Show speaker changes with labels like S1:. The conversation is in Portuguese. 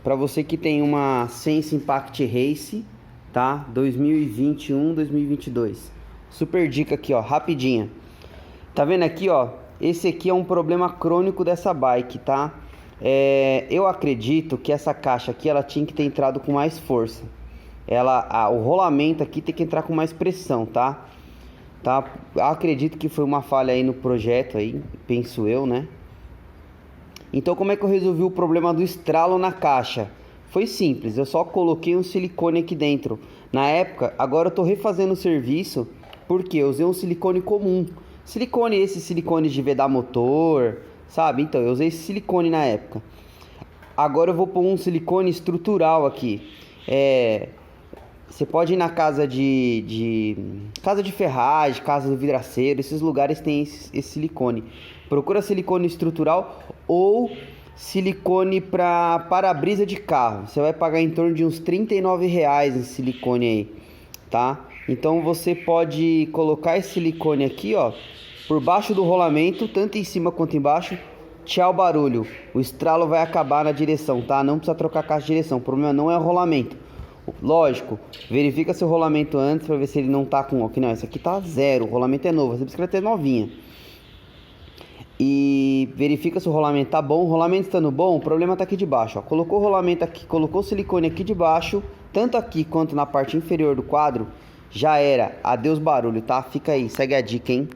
S1: Para você que tem uma Sense Impact Race, tá? 2021, 2022. Super dica aqui, ó, rapidinha. Tá vendo aqui, ó? Esse aqui é um problema crônico dessa bike, tá? Eu acredito que essa caixa aqui, ela tinha que ter entrado com mais força. O rolamento aqui tem que entrar com mais pressão, tá? Acredito que foi uma falha aí no projeto aí, penso eu, né? Então, como é que eu resolvi o problema do estralo na caixa? Foi simples, eu só coloquei um silicone aqui dentro. Na época, agora eu tô refazendo o serviço, porque eu usei um silicone comum. Esse silicone de vedar motor, sabe? Então, eu usei esse silicone na época. Agora eu vou pôr um silicone estrutural aqui. Você pode ir na casa casa de ferragem, casa do vidraceiro, esses lugares tem esse silicone. Procura silicone estrutural ou silicone para para-brisa de carro. Você vai pagar em torno de uns R$ 39 esse silicone aí, tá? Então você pode colocar esse silicone aqui, ó, por baixo do rolamento, tanto em cima quanto embaixo. Tchau barulho, o estralo vai acabar na direção, tá? Não precisa trocar a caixa de direção, o problema não é o rolamento. Lógico, verifica seu rolamento antes para ver se ele não tá com... Aqui não, esse aqui tá zero, o rolamento é novo, essa bicicleta é novinha. E verifica se o rolamento tá bom. O rolamento estando bom, o problema tá aqui de baixo, ó. Colocou o rolamento aqui, colocou o silicone aqui de baixo, tanto aqui quanto na parte inferior do quadro, já era. Adeus barulho, tá? Fica aí, segue a dica, hein?